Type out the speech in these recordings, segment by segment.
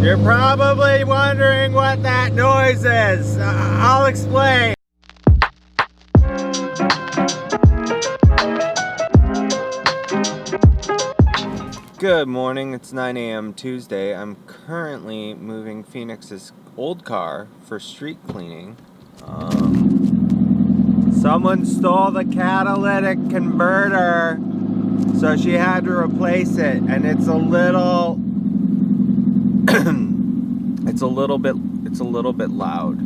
You're probably wondering what that noise is. I'll explain. Good morning, it's 9 a.m. Tuesday. I'm currently moving Phoenix's old car for street cleaning. Someone stole the catalytic converter, so she had to replace it, and it's a little it's a little bit loud.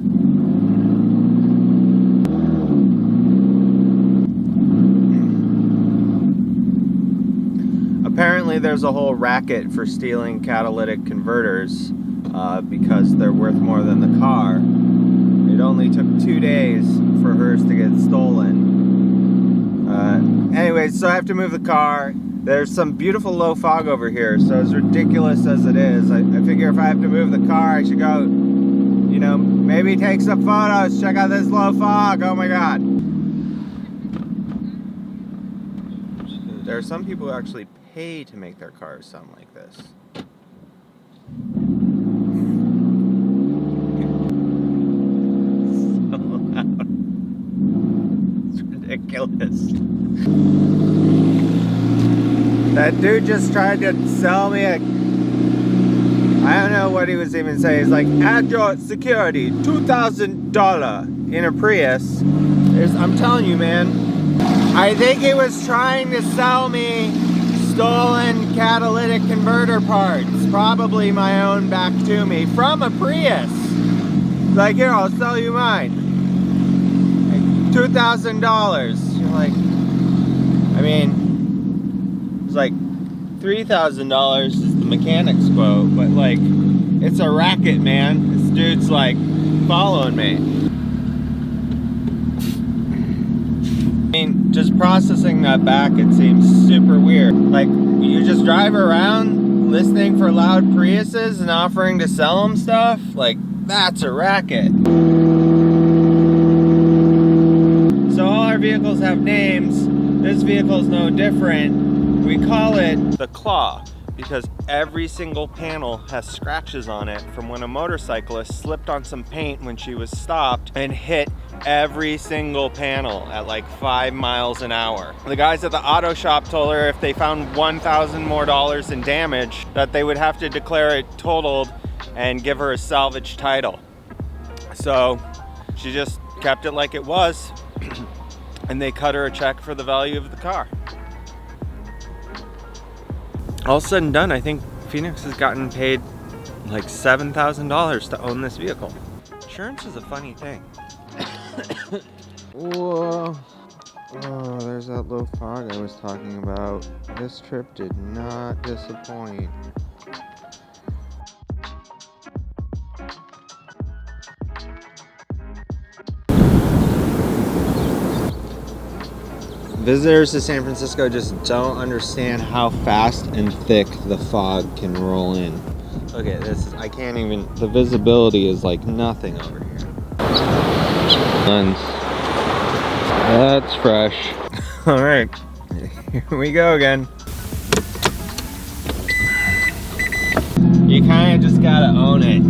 Apparently there's a whole racket for stealing catalytic converters because they're worth more than the car. It only took 2 days for hers to get stolen. Anyways, so I have to move the car. There's some beautiful low fog over here, so as ridiculous as it is, I figure if I have to move the car, I should go, you know, maybe take some photos, check out this low fog, oh my god. There are some people who actually pay to make their cars sound like this. So loud. It's ridiculous. That dude just tried to sell me I don't know what he was even saying. He's like, add your security, $2,000 in a Prius. I'm telling you, man, I think he was trying to sell me stolen catalytic converter parts, probably my own back to me, from a Prius. Like, here, I'll sell you mine. Like, $2,000. You're like, I mean, it's like $3,000 is the mechanic's quote, but like, it's a racket, man. This dude's like following me. I mean, just processing that back, it seems super weird. Like, you just drive around listening for loud Priuses and offering to sell them stuff? Like, that's a racket. So all our vehicles have names. This vehicle is no different. We call it the Claw because every single panel has scratches on it from when a motorcyclist slipped on some paint when she was stopped and hit every single panel at like 5 miles an hour. The guys at the auto shop told her if they found $1,000 more in damage that they would have to declare it totaled and give her a salvage title. So she just kept it like it was and they cut her a check for the value of the car. All said and done, I think Phoenix has gotten paid like $7,000 to own this vehicle. Insurance is a funny thing. Whoa. Oh, there's that low fog I was talking about. This trip did not disappoint. Visitors to San Francisco just don't understand how fast and thick the fog can roll in. Look at this, I can't even, the visibility is like nothing over here. And that's fresh. All right, here we go again. You kind of just gotta own it.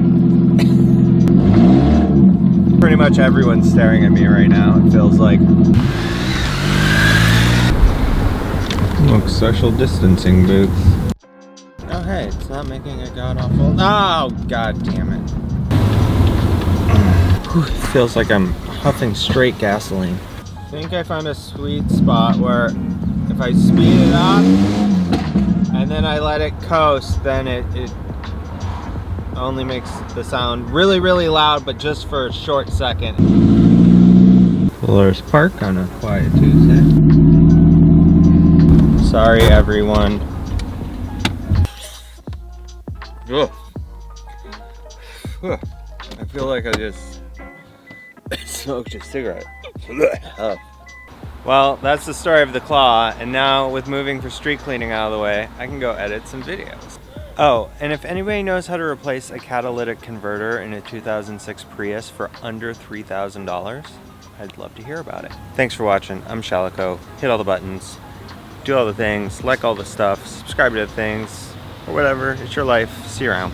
Pretty much everyone's staring at me right now, it feels like. Look, social distancing booth. Oh hey, it's not making a god-awful... Oh, god damn it. It feels like I'm huffing straight gasoline. I think I found a sweet spot where if I speed it up and then I let it coast, then it only makes the sound really, really loud, but just for a short second. Fuller's Park on a quiet Tuesday. Sorry, everyone. Ugh. Ugh. I feel like I just smoked a cigarette. Well, that's the story of the Claw, and now with moving for street cleaning out of the way, I can go edit some videos. Oh, and if anybody knows how to replace a catalytic converter in a 2006 Prius for under $3,000, I'd love to hear about it. Thanks for watching. I'm Shalico. Hit all the buttons. Do all the things, like all the stuff, subscribe to the things, or whatever. It's your life. See you around.